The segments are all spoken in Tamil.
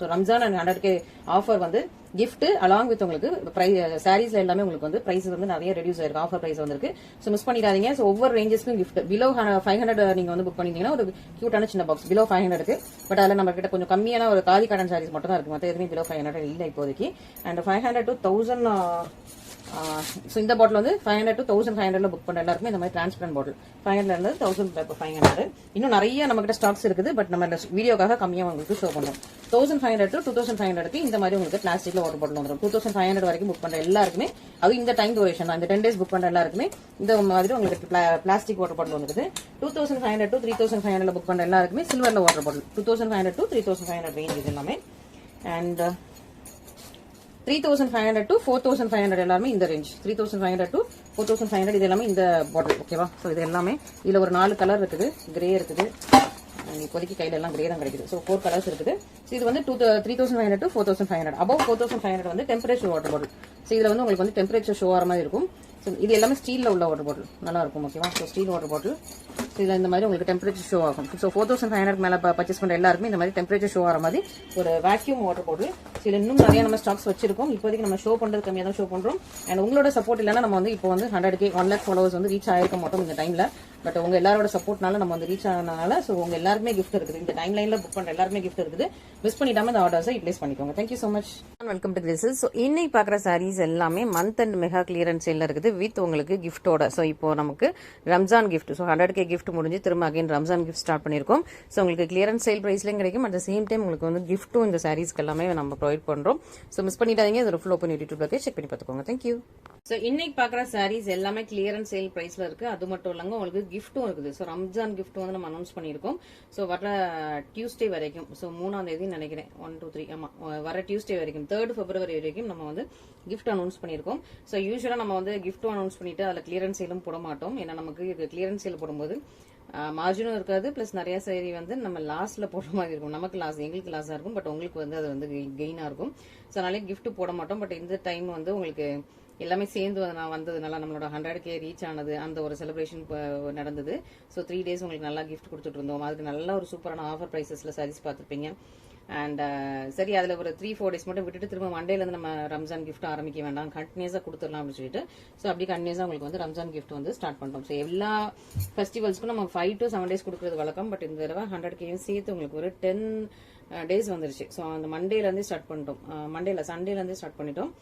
So Ramzan and 100K offer வந்து கிஃப்ட் அலாங் வித் உங்களுக்கு சாரீஸ்ல எல்லாமே உங்களுக்கு வந்து பிரைஸ் வந்து நிறைய ரெடியூஸ் ஆயிருக்கு. ஆஃபர் பிரைஸ் வந்திருக்கு. ஸோ மிஸ் பண்ணிடாதீங்க. ஸோ ஒவ்வொரு ரேஞ்சஸ்க்கும் கிஃப்ட் பிலோ 500 நீங்க வந்து புக் பண்ணிட்டீங்கன்னா ஒரு கியூட்டான சின்ன பாக்ஸ் பிலோ 500க்கு. பட் அதில் நம்ம கிட்ட கொஞ்சம் கம்மியான ஒரு காதி காட்டன் சாரீஸ் மட்டும் தான் இருக்கு. மற்ற எதுவுமே பிலோ 500 இல்லை இப்போதைக்கு. அண்ட் 500 to 1000 ஸோ இந்த பாட்டில் வந்து 500 to 1500 புக் பண்ண எல்லாருக்குமே இந்த மாதிரி டிரான்ஸ்பரண்ட் பாட்டில் 500 இருந்து 1500. இன்னும் நிறைய நம்ம கிட்ட ஸ்டாக்ஸ் இருக்குது. பட் நம்ம வீடியோக்காக கம்மியாக உங்களுக்கு ஷோ பண்ணுறோம். 1500 to 2500க்கு இந்த மாதிரி உங்களுக்கு பிளாஸ்டிக்ல வாட்டர் பாட்டில் வந்துடும். 2500 வரைக்கும் புக் பண்ற எல்லாருக்குமே, அது இந்த டைம் டூரேஷன் தான், இந்த 10 days புக் பண்ற எல்லாருக்குமே இந்த மாதிரி உங்களுக்கு பிளாஸ்டிக் வாட்டர் பாட்டில் வந்துருது. 2500 to 3500 புக் பண்ற எல்லாருக்குமே சில்வர்ல வாட்டர் பாட்டில் 2500 to 3500 ரேஞ்ச் இது எல்லாமே. அண்ட் 3500 to 4500 எல்லாமே இந்த ரேஞ்ச். 3500 to 4500 இது எல்லாமே இந்த பாட்டில். ஓகேவா? ஸோ இது எல்லாமே இதுல ஒரு 4 கலர் இருக்குது. கிரே இருக்குது, இப்போதைக்கு கையில எல்லாம் கிரே தான் கிடைக்குது. ஸோ 4 கலர்ஸ் இருக்குது. ஸோ இது வந்து 3500 to 4500. அபவ் 4500 வந்து டெம்பரேச்சர் வாட்டர் பாட்டில். ஸோ இதுல வந்து உங்களுக்கு வந்து டெம்பரேச்சர் ஷோ ஆகிற மாதிரி இருக்கும். ஸோ இது எல்லாமே ஸ்டீல்ல உள்ள வாட்டர் பாட்டில் நல்லா இருக்கும். ஓகேவா? So steel water bottle. So இதில் இந்த மாதிரி உங்களுக்கு டெம்பரேச்சர் ஷோ ஆகும். ஸோ 4500 மேலே பர்ச்சேஸ் பண்ணுற எல்லாருக்குமே இந்த மாதிரி டெம்பரேச்சர் ஷோ ஆகிற மாதிரி ஒரு வேக்யூம் வாட்டர் பாட்டில். ஸோ இதில் இன்னும் நிறைய நம்ம ஸ்டாக்ஸ் வச்சிருக்கோம். இப்போதைக்கு நம்ம ஷோ பண்ணுறது கம்மியாக தான் ஷோ பண்ணுறோம். அண்ட் உங்களோட சப்போர்ட் இல்லைன்னா நம்ம வந்து இப்போ வந்து 100K 1 lakh ஃபாலோவர்ஸ் வந்து ரீச் ஆயிருக்க மாட்டோம் இந்த டைம்ல. பட் உங்க எல்லாரோட சப்போர்ட்னால நம்ம வந்து ரீச் ஆனதுனால ஸோ உங்க எல்லாருமே கிஃப்ட் இருக்குது. இந்த டைம் லைன்ல புக் பண்ற எல்லாருமே கிஃப்ட் இருக்குது. மிஸ் பண்ணிடாம இந்த ஆர்டர்ஸை ப்ளேஸ் பண்ணிக்கோங்க. Thank you so much. Welcome to Graces. So இன்னைக்கு பார்க்குற சாரீஸ் எல்லாமே மந்த் அண்ட் மெகா கிளியரன்ஸ் சேல்ல இருக்குது வித் உங்களுக்கு கிஃப்டோட. ஸோ இப்போ நமக்கு Ramzan gift. So 100K gift முடிஞ்சு திரும்ப அகைன் ரம்ஜான் கிஃப்ட் ஸ்டார்ட் பண்ணிருக்கோம். ஸோ உங்களுக்கு கிளியரன்ஸ் சேல் பிரைஸ்லயும் கிடைக்கும். அட் த சேம் டைம் உங்களுக்கு வந்து கிஃப்ட்டும் இந்த சாரீஸ்க்கு எல்லாமே நம்ம ப்ரொவைட் பண்றோம். ஸோ மிஸ் பண்ணிடாதீங்க. இது ஃபுல் ஓப்பன் யூடியூப்ல செக் பண்ணி பார்த்துக்கோங்க. தேங்க்யூ. ஸோ இன்னைக்கு பார்க்குற சாரீஸ் எல்லாமே கிளியரன்ஸ் சேல் பிரைஸ்ல இருக்கு. அது மட்டும் இல்லங்க உங்களுக்கு கிஃப்ட்டும் இருக்குது. ஸோ ரம்ஜான் கிஃப்ட் வந்து நம்ம அனௌன்ஸ் பண்ணியிருக்கோம். ஸோ வர டியூஸ்டே வரைக்கும், ஸோ 3ஆம் தேதி நினைக்கிறேன், 1 2 3 ஆமா வர டியூஸ்டே வரைக்கும் 3rd February வரைக்கும் நம்ம வந்து கிஃப்ட் அனௌன்ஸ் பண்ணியிருக்கோம். ஸோ யூஸ்வலா நம்ம வந்து கிஃப்ட்டும் அனௌன்ஸ் பண்ணிட்டு அதில் கிளியரன்ஸ் சேலும் போட மாட்டோம். ஏன்னா நமக்கு இது கிளியரன்ஸ் சேல் போடும்போது மார்ஜினும் இருக்காது, பிளஸ் நிறைய சேரி வந்து நம்ம லாஸ்ட்ல போடுற மாதிரி இருக்கும். நமக்கு லாஸ், எங்களுக்கு லாஸா இருக்கும், பட் உங்களுக்கு வந்து அது வந்து கெயினா இருக்கும். ஸோ அதனால கிஃப்ட் போட மாட்டோம். பட் இந்த டைம் வந்து உங்களுக்கு எல்லாமே சேர்ந்து வந்ததுனால நம்மளோட 100K ரீச் ஆனது, அந்த ஒரு செலிப்ரேஷன் நடந்தது. ஸோ 3 days உங்களுக்கு நல்லா கிஃப்ட் கொடுத்துட்டு இருந்தோம். அதுக்கு நல்ல ஒரு சூப்பரான ஆஃபர் பிரைசஸ்ல சாரீஸ் பார்த்துருப்பீங்க. அண்ட் சரி, அதுல ஒரு 3-4 days மட்டும் விட்டுட்டு திரும்ப மண்டேல இருந்து நம்ம ரம்ஜான் கிஃப்ட் ஆரம்பிக்க வேண்டாம், கண்டினியூஸா கொடுத்துடலாம் அப்படின்னு சொல்லிட்டு ஸோ அப்படி கண்டினியூஸா உங்களுக்கு வந்து ரம்ஜான் கிஃப்ட் வந்து ஸ்டார்ட் பண்ணிட்டோம். ஸோ எல்லா ஃபெஸ்டிவல்ஸ்க்கும் நம்ம 5 to 7 days கொடுக்கறது வழக்கம். பட் இந்த தடவை 100K சேர்த்து உங்களுக்கு ஒரு 10 days வந்துருச்சு. ஸோ அந்த மண்டேல இருந்தே ஸ்டார்ட் பண்ணிட்டோம். சண்டேல இருந்தே ஸ்டார்ட் பண்ணிட்டோம்.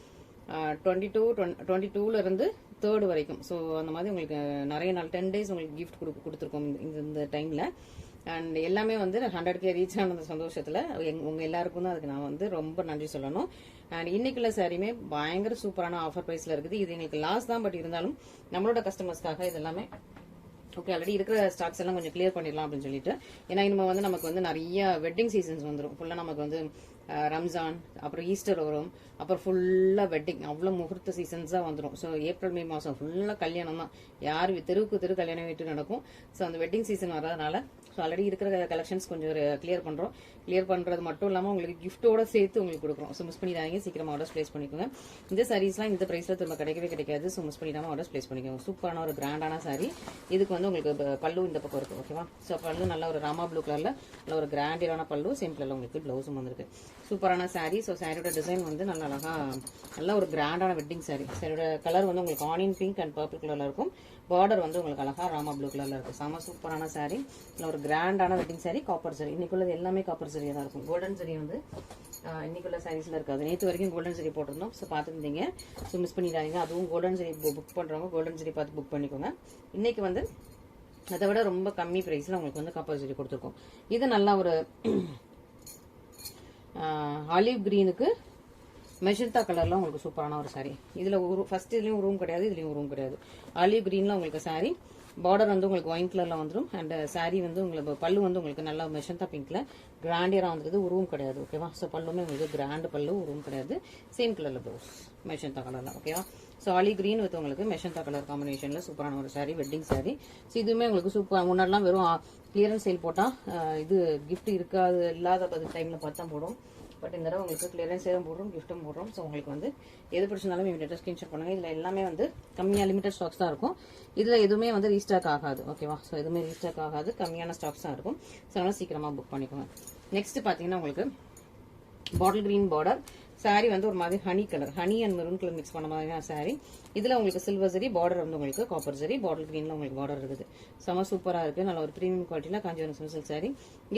22ல இருந்து 3rd வரைக்கும். ஸோ அந்த மாதிரி உங்களுக்கு நிறைய நாள் 10 days உங்களுக்கு கிஃப்ட் கொடுத்துருக்கோம் இந்த டைம்ல. அண்ட் எல்லாமே வந்து 100K ரீச் ஆன சந்தோஷத்துல உங்க எல்லாருக்கும் தான் அதுக்கு நான் வந்து ரொம்ப நன்றி சொல்லணும். அண்ட் இன்னைக்குள்ள சாரியுமே பயங்கர சூப்பரான ஆஃபர் பிரைஸ்ல இருக்குது. இது எங்களுக்கு லாஸ் தான், பட் இருந்தாலும் நம்மளோட கஸ்டமர்ஸ்க்காக இது எல்லாமே ஓகே. ஆல்ரெடி இருக்கிற ஸ்டாக்ஸ் எல்லாம் கொஞ்சம் கிளியர் பண்ணிடலாம் அப்படின்னு சொல்லிட்டு. ஏன்னா இனிமே வந்து நமக்கு வந்து நிறைய வெட்டிங் சீசன்ஸ் வந்துடும். ஃபுல்லா நமக்கு வந்து ரம்ஜான், அப்புறம் ஈஸ்டர் வரும், அப்புறம் ஃபுல்லா வெட்டிங், அவ்வளோ முகூர்த்த சீசன்ஸா வந்துடும். ஸோ ஏப்ரல் மே மாசம் ஃபுல்லா கல்யாணம் தான். யார் தெருவுக்கு தெரு கல்யாணம் வீட்டு நடக்கும். ஸோ அந்த வெட்டிங் சீசன் வர்றதுனால ஸோ ஆல்ரெடி இருக்கிற கலெக்ஷன்ஸ் கொஞ்சம் கிளியர் பண்றோம். கிளியர் பண்றது மட்டும் இல்லாமல் உங்களுக்கு கிஃப்டோட சேர்த்து உங்களுக்கு கொடுக்குறோம். ஸோ மிஸ் பண்ணிடாதீங்க, சீக்கிரமா ஆர்டர்ஸ் பிளேஸ் பண்ணிக்கோங்க. இந்த சாரீஸ்லாம் இந்த பிரைஸ்ல திரும்ப கிடைக்கவே கிடைக்காது. ஸோ மிஸ் பண்ணிடாம ஆர்டர்ஸ் பிளேஸ் பண்ணிக்கோங்க. சூப்பரான ஒரு கிராண்டான சாரி. இதுக்கு வந்து உங்களுக்கு பல்லு இந்த பக்கம் இருக்கு. ஓகேவா? ஸோ பல்லு நல்ல ஒரு ராமா ப்ளூ கலர்ல நல்ல ஒரு கிராண்டியரான பல்லு, சேம் கலர்ல உங்களுக்கு பிளவுஸும் வந்திருக்கு. சூப்பரான சாரி. ஸோ சாரியோட டிசைன் வந்து நல்ல அழகா நல்ல ஒரு கிராண்டான வெட்டிங் சாரி. சாரியோட கலர் வந்து உங்களுக்கு ஆனியன் பிங்க் அண்ட் பர்பிள் கலர்ல இருக்கும். பார்டர் வந்து உங்களுக்கு அழகா ராமா ப்ளூ கலர்ல இருக்கும். செம சூப்பரான சாரி. நல்ல ஒரு கிராண்டான வெட்டிங் சாரி. காப்பர் சாரி. இன்னைக்குள்ளது எல்லாமே காப்பர் சாரியா தான் இருக்கும். கோல்டன் சாரி வந்து இன்னைக்குள்ள சாரீஸ்ல இருக்காது. நேற்று வரைக்கும் கோல்டன் சாரி போட்டிருந்தோம். ஸோ பார்த்துருந்தீங்க. ஸோ மிஸ் பண்ணிடாதீங்க. அதுவும் கோல்டன் சாரி புக் பண்றவங்க கோல்டன் சாரி பார்த்து புக் பண்ணிக்கோங்க. இன்னைக்கு வந்து அதை விட ரொம்ப கம்மி பிரைஸ்ல உங்களுக்கு வந்து காப்பர் சாரி கொடுத்துருக்கோம். இது நல்லா ஒரு ஆலிவ் கிரீனுக்கு மெஜந்தா கலர்ல உங்களுக்கு சூப்பரான ஒரு சாரி. இதுல ஃபர்ஸ்ட் இதுலயும் ரூம் கிடையாது, இதுலயும் ரூம் கிடையாது. ஆலிவ் கிரீன்ல உங்களுக்கு சாரி. பார்டர் வந்து உங்களுக்கு ஒயின் கலர்ல வந்துடும். அண்ட் சாரி வந்து உங்களுக்கு பல்லு வந்து உங்களுக்கு நல்லா மெஜந்தா பிங்க்ல கிராண்டியரா வந்துருது. உருவம் கிடையாது. ஓகேவா? ஸோ பல்லுமே உங்களுக்கு கிராண்ட் பல்லு, உருவம் கிடையாது. சேம் கலர்ல ப்ளவுஸ் மெஜந்தா கலர்ல. ஓகேவா? ஸோ ஆலிவ் கிரீன் வித் உங்களுக்கு மெஜந்தா கலர் காம்பினேஷன்ல சூப்பரான ஒரு சாரி, வெட்டிங் சாரி. ஸோ இதுவுமே உங்களுக்கு சூப்பர். முன்னாடிலாம் வெறும் கிளியரன்ஸ் சேல் போட்டா இது கிஃப்ட் இருக்காது, இல்லாத டைம்ல பார்த்தா போடும். பட் இந்த தடவை உங்களுக்கு கிளியரன்ஸ் சேலும் போடுறோம், கிஃப்ட்டும் போடுறோம். ஸோ உங்களுக்கு வந்து எது பிடிச்சிருந்தாலும் இமீடியட்டா ஸ்கிரீன்ஷாட் பண்ணுங்க. இதுல எல்லாமே வந்து கம்மியா லிமிடெட் ஸ்டாக்ஸ் தான் இருக்கும். இதுல எதுவுமே வந்து ரீஸ்டாக் ஆகாது. ஓகேவா? ஸோ எதுவுமே ரீஸ்டாக் ஆகாது, கம்மியான ஸ்டாக்ஸ் தான் இருக்கும். ஸோ அதனால சீக்கிரமா புக் பண்ணிக்கோங்க. நெக்ஸ்ட் பாத்தீங்கன்னா உங்களுக்கு பாட்டில் கிரீன் பார்டர். சாரி வந்து ஒரு மாதிரி honey colour, honey and maroon colour mix பண்ண மாதிரியான சாரி. இதுல உங்களுக்கு சில்வர் சரி, பார்டர் வந்து உங்களுக்கு காப்பர் சரி, பாட்டில் கிரீன்ல உங்களுக்கு பார்டர் இருக்குது. செம சூப்பரா இருக்கு. நல்ல ஒரு பிரீமியம் குவாலிட்டியில காஞ்சிபுரம் சில்க் சாரி.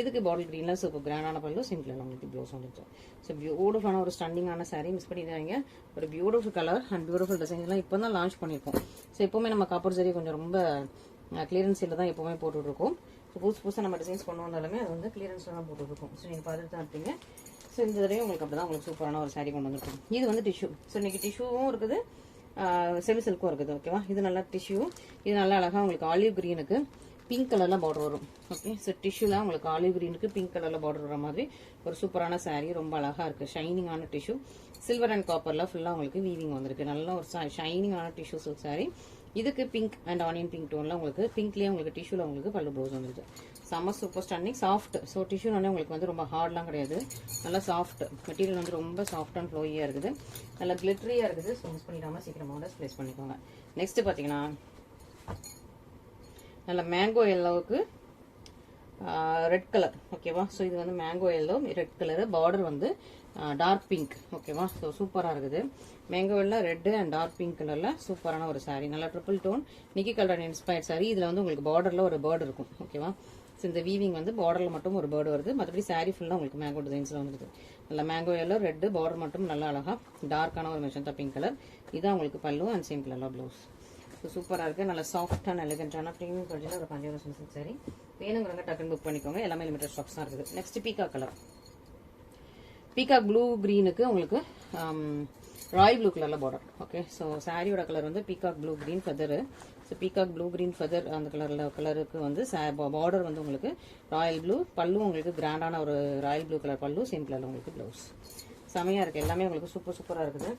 இதுக்கு பாட்டில் கிரீன்ல சூப்பர் கிராண்டான பல்லு, சிம்பிள் உங்களுக்கு ப்ளவுஸ் வந்துச்சு. ஸோ பியூட்டிஃபுல்லான ஒரு ஸ்டன்னிங்கான சாரி, மிஸ் பண்ணிடுறாங்க. ஒரு beautiful colour and beautiful design எல்லாம் இப்போ தான் லான்ச் பண்ணியிருக்கோம். ஸோ எப்பவுமே நம்ம காப்பர் சரி கொஞ்சம் ரொம்ப கிளியரன்ஸ் சேல தான் எப்பவுமே போட்டுட்டு இருக்கோம். ஸோ புதுசு நம்ம டிசைன்ஸ் கொண்டு வந்தாலுமே அது வந்து கிளியரன்ஸ்ல தான் போட்டுட்டு இருக்கோம். ஸோ நீங்க பார்த்துட்டு தான் இருப்பீங்க. ஸோ இந்த தடவை உங்களுக்கு அப்படிதான் உங்களுக்கு சூப்பரான ஒரு சாரி கொண்டு வந்துருக்கும். இது வந்து டிஷ்யூ. ஸோ இன்னைக்கு டிஷ்யூவும் இருக்குது, செமி சில்க்கும் இருக்குது. ஓகேவா, இது நல்லா டிஷ்யூ. இது நல்லா அழகா உங்களுக்கு ஆலிவ் கிரீனுக்கு பிங்க் கலர்ல பார்டர் வரும். ஓகே, ஸோ டிஷ்யூல உங்களுக்கு ஆலிவ் கிரீனுக்கு பிங்க் கலர்ல பார்டர் வர மாதிரி ஒரு சூப்பரான சாரி. ரொம்ப அழகா இருக்கு. ஷைனிங்கான டிஷ்யூ, சில்வர் அண்ட் காப்பர்ல ஃபுல்லா உங்களுக்கு வீவிங் வந்திருக்கு. நல்ல ஒரு ஷைனிங்கான டிஷ்யூ சில்க் சாரி. இதுக்கு பிங்க் அண்ட் ஆனியன் பிங்க் டோன்ல உங்களுக்கு பிங்க்லயே உங்களுக்கு டிஷ்யூல உங்களுக்கு பல்லு ப்ளவுஸ் வந்துருக்கு. செம்ம சூப்பர் ஸ்டன்னிங், சாஃப்ட். ஸோ டிஷ்யூனாலே உங்களுக்கு வந்து ரொம்ப ஹார்ட்லாம் கிடையாது, நல்லா சாஃப்ட் மெட்டீரியல் வந்து ரொம்ப சாஃப்ட் அண்ட் ஃப்ளோயியா இருக்குது, நல்லா கிளிட்டரியா இருக்குது. ஸோ மிஸ் பண்ணிடாம சீக்கிரமாக பிளேஸ் பண்ணிக்கோங்க. நெக்ஸ்ட் பாத்தீங்கன்னா நல்ல மேங்கோ எல்லோவுக்கு ரெட் கலர். ஓகேவா, ஸோ இது வந்து mango yellow red colour, border வந்து டார்க் பிங்க். ஓகேவா, ஸோ சூப்பரா இருக்குது. மேங்கோவில் ரெட் அண்ட் டார்க் பிங்க் கலர்ல சூப்பரான ஒரு சாரி. நல்லா ட்ரிபிள் டோன் நிக்கி கலர் இன்ஸ்பயர்ட் சாரி. இதுல வந்து உங்களுக்கு பார்டர்ல ஒரு பேர்டு இருக்கும். ஓகேவா, ஸோ இந்த வீவிங் வந்து பார்டர்ல மட்டும் ஒரு பேர்டு வருது, மற்றபடி சாரி ஃபுல்லா உங்களுக்கு மேங்கோ டிசைன்ஸ்ல வந்துருக்கு. நல்லா மேங்கோ எல்லோ ரெட், பார்டர் மட்டும் நல்லா அழகா டார்க்கான ஒரு மெஜந்தா பிங்க் கலர். இதான் உங்களுக்கு பல்லு அண்ட் சேம் கலர்ல ப்ளவுஸ். ஸோ சூப்பரா இருக்கு. நல்லா சாஃப்ட் அண்ட் எலிகென்டான ப்ரீமியம் குவாலிட்டியில் ஒரு காஞ்சிபுரம் சில்க் சாரி. வேணுங்கிறவங்க டக்குன்னு புக் பண்ணிக்கோங்க. எல்லாமே லிமிடெட் ஸ்டாக்ஸ் தான் இருக்குது. Next peacock colour. Peacock blue கிரீனுக்கு உங்களுக்கு ராயல் ப்ளூ கலர்ல பார்டர். ஓகே, ஸோ சாரியோட கலர் வந்து peacock blue green feather. So peacock blue green feather அந்த கலருக்கு வந்து பார்டர் வந்து உங்களுக்கு ராயல் ப்ளூ, பல்லு உங்களுக்கு கிராண்டான ஒரு ராயல் ப்ளூ கலர் பல்லு, சேம் கலர்ல உங்களுக்கு ப்ளவுஸ். செமையா இருக்கு. எல்லாமே உங்களுக்கு சூப்பரா இருக்குது.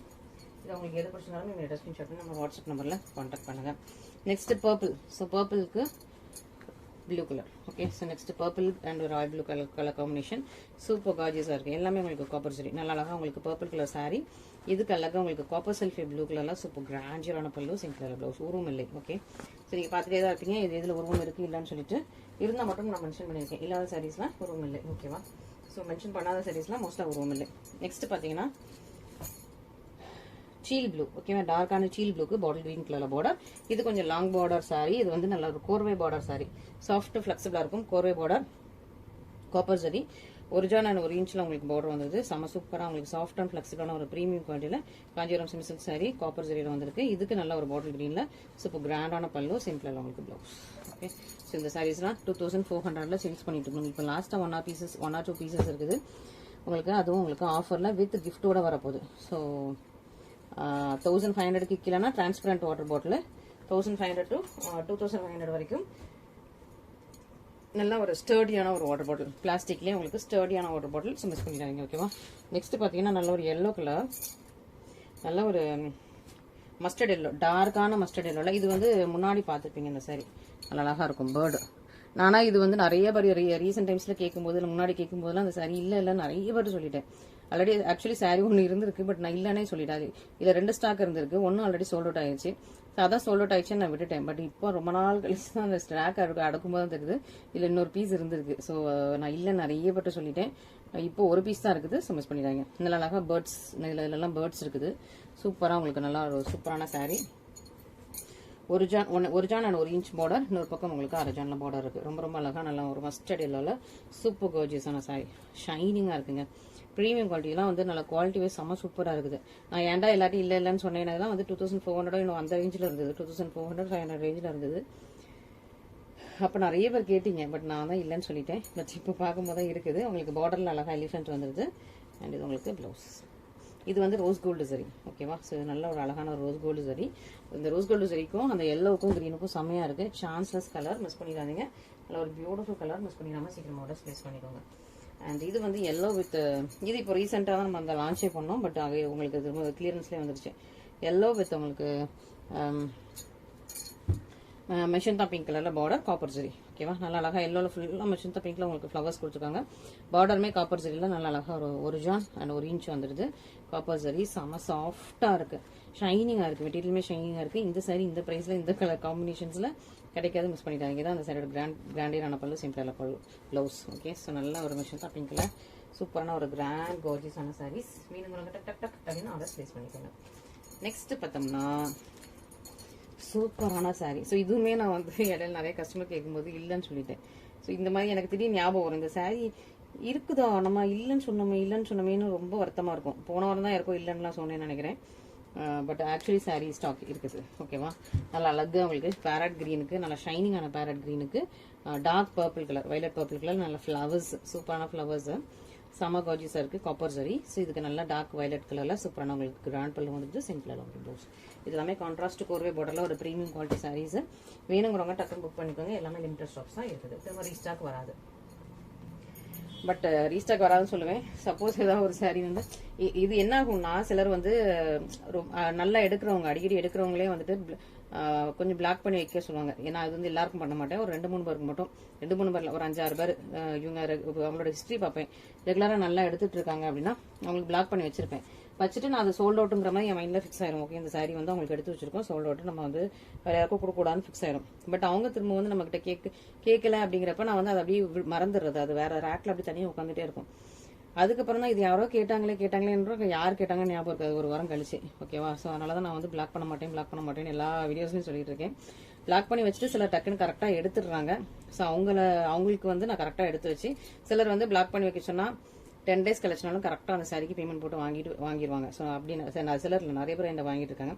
இது உங்களுக்கு எது பிடிச்சிருந்தாலும் நீங்க ஸ்கிரீன்ஷாட் பண்ணி நம்ம வாட்ஸ்அப் நம்பர்ல கான்டாக்ட் பண்ணுங்க. Next purple. ஸோ பர்பிளுக்கு blue colour. Okay, so next purple and royal blue colour combination super கார்ஜியஸா இருக்கு. எல்லாமே உங்களுக்கு காப்பர் சரி, நல்லா அழகா உங்களுக்கு பர்பிள் கலர் சாரி. இதுக்கு அழகா உங்களுக்கு காப்பர் செல்ஃபி ப்ளூ கலர்ல சூப்பர் கிராண்டியரான பல்லு, சேம் கலர் ப்ளவுஸ். உருவம் இல்லை. ஓகே, ஸோ நீங்க பார்த்துட்டே தான் இருப்பீங்க இது இதுல உருவம் இருக்கு இல்லைன்னு சொல்லிட்டு. இருந்தா மட்டும் நான் மென்ஷன் பண்ணியிருக்கேன். இல்லாத சாரீஸ்லாம் உருவம் இல்லை. ஓகேவா, ஸோ மென்ஷன் பண்ணாத சாரீஸ்லாம் மோஸ்டா உருவம் இல்லை. நெக்ஸ்ட் பாத்தீங்கன்னா சீல் ப்ளூ. ஓகேவா, டார்க்கான சீல் ப்ளூக்கு பாட்டில் கிரீன் கலர்ல பார்டர். இது கொஞ்சம் லாங் பார்டர் சாரி. இது வந்து நல்ல ஒரு கோர்வை பார்டர் சாரி. சாஃப்ட் ஃபிளெக்சிபிளா இருக்கும். கோர்வை பார்டர், காப்பர் சரி. ஒரு ஜான் அண்ட் ஒரு இன்ச்ல உங்களுக்கு பார்டர் வந்தது. செம சூப்பரா உங்களுக்கு சாஃப்ட் அண்ட் ஃபிளெக்சிபிளான ஒரு பிரீமியம் குவாலிட்டியில காஞ்சிபுரம் சில்க் சாரி காப்பர் சரியில வந்திருக்கு. இதுக்கு நல்ல ஒரு பாட்டில் கிரீன்ல சூப்பர் கிராண்டான பல்லு, சிம்பிளா உங்களுக்கு ப்ளவுஸ். ஓகே, ஸோ இந்த சாரீஸ்லாம் 2400ல சேல்ஸ் பண்ணிட்டு இருக்கோம். இப்போ லாஸ்டா 1 or 2 பீசஸ் இருக்குது உங்களுக்கு. அதுவும் உங்களுக்கு ஆஃபர்ல வித் கிஃப்டோட வரப்போகுது. ஸோ 1500க்கு கீழேனா டிரான்ஸ்பரண்ட் வாட்டர் பாட்டில் 1500 to 2500 வரைக்கும் நல்ல ஒரு ஸ்டர்டியான ஒரு வாட்டர் பாட்டில். பிளாஸ்டிக்லேயே உங்களுக்கு ஸ்டர்டியான வாட்டர் பாட்டில். ஸோ மிஸ் பண்ணிடாதீங்க. ஓகேவா, நெக்ஸ்ட் பார்த்தீங்கன்னா நல்ல ஒரு எல்லோ கலர், நல்ல ஒரு மஸ்டர்ட் எல்லோ, டார்க்கான மஸ்டர்ட் எல்லோல. இது வந்து முன்னாடி பார்த்துருப்பீங்க இந்த சாரி. நல்லா அழகா இருக்கும் பேர்டு. நானா இது வந்து நிறைய பேர் ரீசெண்ட் டைம்ஸ்ல கேட்கும்போது இல்லை முன்னாடி கேட்கும்போதுலாம் அந்த சாரி இல்லை நிறைய பேர் சொல்லிட்டேன். ஆல்ரெடி ஆக்சுவலி சாரி ஒன்று இருந்திருக்கு, பட் நான் இல்லைன்னே சொல்லிட்டாரு. இதுல 2 ஸ்டாக் இருந்திருக்கு. ஒன்னும் ஆல்ரெடி சோல்ட் அவுட் ஆயிடுச்சு. அதான் சோல்ட் அவுட் ஆயிடுச்சு, நான் விட்டுட்டேன். பட் இப்போ ரொம்ப நாள் கழிச்சு தான் அந்த ஸ்டாக் அடக்கும்போது தான் தெரியுது இதுல இன்னொரு பீஸ் இருந்திருக்கு. ஸோ நான் இல்லை நிறைய பேர் சொல்லிட்டேன். இப்போ ஒரு பீஸ் தான் இருக்குது. ஸோ மிஸ் பண்ணிடாங்க. நல்லா அழகா பேர்ட்ஸ், இதெல்லாம் பேர்ட்ஸ் இருக்குது. சூப்பரா உங்களுக்கு நல்லா ஒரு சூப்பரான சாரி. ஒரு ஜான் அண்ட் 1 inch பார்டர். இன்னொரு பக்கம் உங்களுக்கு 1/2 ஜான்ல பார்டர் இருக்கு. ரொம்ப ரொம்ப அழகா நல்லா ஒரு மஸ்டர்ட் எல்லோல சூப்பர் கார்ஜியஸான சாரி. ஷைனிங்கா இருக்குங்க. பிரீமியம் குவாலிட்டிலாம் வந்து நல்ல குவாலிட்டி வைஸ் செம்ம சூப்பரா இருக்குது. நான் ஏன்டா எல்லாத்தையும் இல்லைன்னு சொன்னேன். வந்து 2400 இன்னும் அந்த ரேஞ்சில் இருந்தது. 2400-500 ரேஞ்சில் இருந்தது. அப்போ நிறைய பேர் கேட்டீங்க, பட் நான் தான் இல்லைன்னு சொல்லிட்டேன். பட் இப்போ பார்க்கும்போது தான் இருக்குது. உங்களுக்கு பார்டர்ல அழகா எலிஃபென்ட் வந்துருது. அண்ட் இது உங்களுக்கு ப்ளவுஸ். இது வந்து ரோஸ் கோல்டு சரி. ஓகேவா, ஸோ நல்ல ஒரு அழகான ஒரு ரோஸ் கோல்டு சரி. இந்த ரோஸ் கோல்டு சரிக்கும் அந்த எல்லோவுக்கும் கிரீனுக்கும் செம்மையா இருக்கு. சான்ஸ்லெஸ் கலர், மிஸ் பண்ணிடாதீங்க. நல்ல ஒரு பியூட்டிஃபுல் கலர், மிஸ் பண்ணிடாம சீக்கிரமா ஆர்டர் பிளேஸ் பண்ணிக்கோங்க. அண்ட் இது வந்து எல்லோ வித், இது இப்போ ரீசெண்டாக தான் நம்ம அந்த லான்ச்சே பண்ணோம். பட் அது உங்களுக்கு கிளியரன்ஸ்லேயே வந்துருச்சு. எல்லோ வித் உங்களுக்கு மெஷந்தா பிங்க் கலர்ல பார்டர், காப்பர் ஜெரி. ஓகேவா, நல்லா அழகா எல்லோல ஃபுல்லா மெஷந்தா பிங்க்ல உங்களுக்கு ஃப்ளவர்ஸ் கொடுத்துருக்காங்க. பார்டருமே காப்பர் ஜெரியில நல்லா அழகா ஒரு ஜான் அண்ட் 1 inch வந்துடுது. காப்பர் ஜெரி செம சாஃப்டா இருக்கு, ஷைனிங்கா இருக்கு. மெட்டீரியலுமே ஷைனிங்கா இருக்கு. இந்த சாரி இந்த பிரைஸ்ல இந்த கலர் காம்பினேஷன்ஸ்ல கிடைக்காது, மிஸ் பண்ணிட்டாங்க. இதான் அந்த சாரியோட கிராண்டியரான பல்லு, சிம்பிளான பல்லு ப்ளவுஸ். ஓகே, ஸோ நல்ல ஒரு மெஷந்தா பிங்க்ல சூப்பரான ஒரு கிராண்ட் கார்ஜியஸான சாரீஸ். வேணுங்கிறவங்க டக் டக் டக் டக்குன்னு ஆர்டர் பிளேஸ் பண்ணிக்கோங்க. நெக்ஸ்ட் பார்த்தோம்னா சூப்பரான சாரீ. ஸோ இதுவுமே நான் வந்து இடையில நிறைய கஸ்டமர் கேட்கும்போது இல்லைன்னு சொல்லிட்டேன். ஸோ இந்த மாதிரி எனக்கு திடீர்னு ஞாபகம் வரும், இந்த சாரீ இருக்குதா நம்ம இல்லைன்னு சொன்னோமேன்னு ரொம்ப வருத்தமாக இருக்கும். போன வாரம் தான் இருக்கும் இல்லைன்னுலாம் சொன்னேன்னு நினைக்கிறேன். பட் ஆக்சுவலி சாரீ ஸ்டாக் இருக்குது. ஓகேவா, நல்லா அழகு உங்களுக்கு பேரட் க்ரீனுக்கு, நல்லா ஷைனிங்கான பேரட் க்ரீனுக்கு dark purple colour, violet purple colour, நல்ல ஃப்ளவர்ஸ், சூப்பரான ஃப்ளவர்ஸ், செம கார்ஜியஸாக இருக்குது. காப்பர் சரி. ஸோ இதுக்கு நல்லா டார்க் வைலட் கலரில் சூப்பரான உங்களுக்கு கிராண்ட் பல்லு வந்துட்டு சிம்பிளாக உங்களுக்கு ப்ளவுஸ். இது எல்லாமே கான்ட்ராஸ்ட் கோர்வே பார்டரில் ஒரு ப்ரீமியம் குவாலிட்டி சாரீஸ். வேணுங்கிறவங்க டக்குன்னு புக் பண்ணிக்கோங்க. எல்லாமே லிமிடெட் ஸ்டாக்ஸ் தான் இருக்குது. திரும்ப ரீஸ்டாக் வராது. பட் ரீஸ்டாக் வராதுன்னு சொல்லுவேன். சப்போஸ் ஏதாவது ஒரு சாரீ வந்து இது என்ன ஆகும்னா, சிலர் வந்து நல்லா எடுக்கிறவங்க, அடிக்கடி எடுக்கிறவங்களே வந்துட்டு கொஞ்சம் பிளாக் பண்ணி வைக்க சொல்லுவாங்க. ஏன்னா அது வந்து எல்லாருக்கும் பண்ண மாட்டேன், ஒரு 2-3 பேருக்கு மட்டும், 2-3 பேர்ல ஒரு 5-6 பேர் இவங்க அவங்களோட ஹிஸ்ட்ரி பார்ப்பேன். ரெகுலராக நல்லா எடுத்துட்டு இருக்காங்க அப்படின்னா அவங்களுக்கு பிளாக் பண்ணி வச்சிருப்பேன். வச்சுட்டு நான் அது சோல்ட் அவுட்டுங்கிற மாதிரி என் மைண்டில் ஃபிக்ஸ் ஆயிரும். ஓகே, இந்த சாரீ வந்து அவங்களுக்கு எடுத்து வச்சிருக்கோம், சோல்ட் அவுட், நம்ம வந்து வேற யாருக்கும் கொடுக்கூடாதுன்னு ஃபிக்ஸ் ஆயிரும். பட் அவங்க திரும்ப வந்து நம்ம கிட்ட கேட்கல அப்படிங்கிறப்ப நான் வந்து அதை அப்படியே மறந்துடுறது. அது வேற ரேக்ல அப்படி தனியாக உட்காந்துட்டே இருக்கும். அதுக்கப்புறம் தான் இது யாரோ கேட்டாங்களேன்ற யார் கேட்டாங்கன்னு ஞாபகம் இருக்காது ஒரு வாரம் கழிச்சு. ஓகேவா, ஸோ அதனால தான் நான் வந்து பிளாக் பண்ண மாட்டேன் எல்லா வீடியோஸ்லையும் சொல்லிட்டு இருக்கேன். பிளாக் பண்ணி வச்சுட்டு சிலர் டக்குன்னு கரெக்டாக எடுத்துடுறாங்க. ஸோ அவங்களுக்கு வந்து நான் கரெக்டாக எடுத்து வச்சு, சிலர் வந்து பிளாக் பண்ணி வைக்க சொன்னா 10 days கழிச்சுனாலும் கரெக்டாக அந்த சாரிக்கு பேமெண்ட் போட்டு வாங்கிடுவாங்க. ஸோ அப்படின்னு சிலர் நிறைய பேர் என்ன வாங்கிட்டு இருக்காங்க.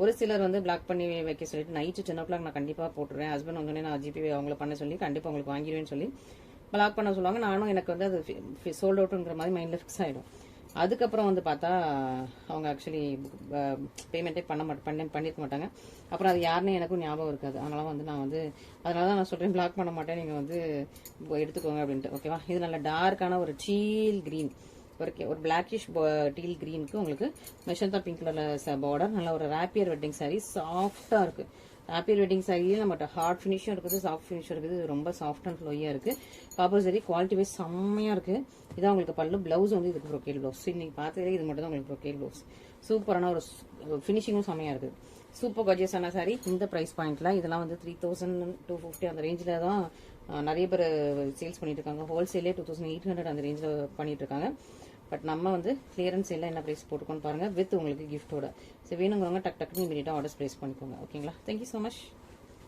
ஒரு சிலர் வந்து பிளாக் பண்ணி வைக்க சொல்லிட்டு நைட்டு 10 o'clock நான் கண்டிப்பாக போட்டுருவேன். ஹஸ்பண்ட் வந்தோடனே நான் ஜிபே அவங்கள பண்ண சொல்லி கண்டிப்பாக உங்களுக்கு வாங்கிடுவேன்னு சொல்லி பிளாக் பண்ண சொல்லுவாங்க. நானும் எனக்கு வந்து அது சோல்ட் அவுட்டுங்கிற மாதிரி மைண்டில் ஃபிக்ஸ் ஆகிடும். அதுக்கப்புறம் வந்து பார்த்தா அவங்க ஆக்சுவலி பேமெண்ட்டே பண்ணியிருக்க மாட்டாங்க. அப்புறம் அது யாருன்னு எனக்கும் ஞாபகம் இருக்காது. அதனால வந்து அதனால தான் நான் சொல்கிறேன், பிளாக் பண்ண மாட்டேன், நீங்கள் வந்து எடுத்துக்கோங்க அப்படின்ட்டு. ஓகேவா, இது நல்ல டார்க்கான ஒரு டீல் கிரீன், ஒரு பிளாக்கிஷ் டீல் கிரீனுக்கு உங்களுக்கு மெஷந்தா பிங்க் கலர்ல பார்டர், நல்ல ஒரு ராப்பியர் வெட்டிங் சாரீ, சாஃப்டா இருக்கு. ஹாப்பியர் வெட்டிங் சாரியே நம்மகிட்ட ஹார்ட் ஃபினிஷும் இருக்குது, சாஃப்ட் ஃபினிஷும் இருக்குது. இது ரொம்ப சாஃப்ட் அண்ட் ஃப்ளோயா இருக்கு. காப்பர் சரி குவாலிட்டி வைஸ் செம்மையா இருக்கு. இதான் உங்களுக்கு பல்லு. பிளவுஸ் வந்து இதுக்கு ப்ரோக்கேல் பிளவுஸ். இன்னைக்கு பார்த்ததே இது மட்டும் தான் உங்களுக்கு ப்ரோக்கேல் பிளவுஸ். சூப்பரான ஒரு ஃபினிஷிங்கும் செம்மையா இருக்கு. சூப்பர் கார்ஜியஸான சாரி. இந்த பிரைஸ் பாயிண்ட்ல இதெல்லாம் வந்து 3250 அந்த ரேஞ்சில் தான் நிறைய பேர் சேல்ஸ் பண்ணிட்டு இருக்காங்க. ஹோல்சேலே 2800 அந்த ரேஞ்சில் பண்ணிட்டு இருக்காங்க. பட் நம்ம வந்து கிளியரன்ஸ் எல்லாம் என்ன பிரைஸ் போட்டுக்கோன்னு பாருங்க, வித் உங்களுக்கு கிஃப்டோட. ஸோ வேணுங்கிறவங்க டக்குன்னு இமீடியட்டாக ஆர்டர்ஸ் பிளேஸ் பண்ணிக்கோங்க. ஓகேங்களா, தேங்க்யூ ஸோ மச்.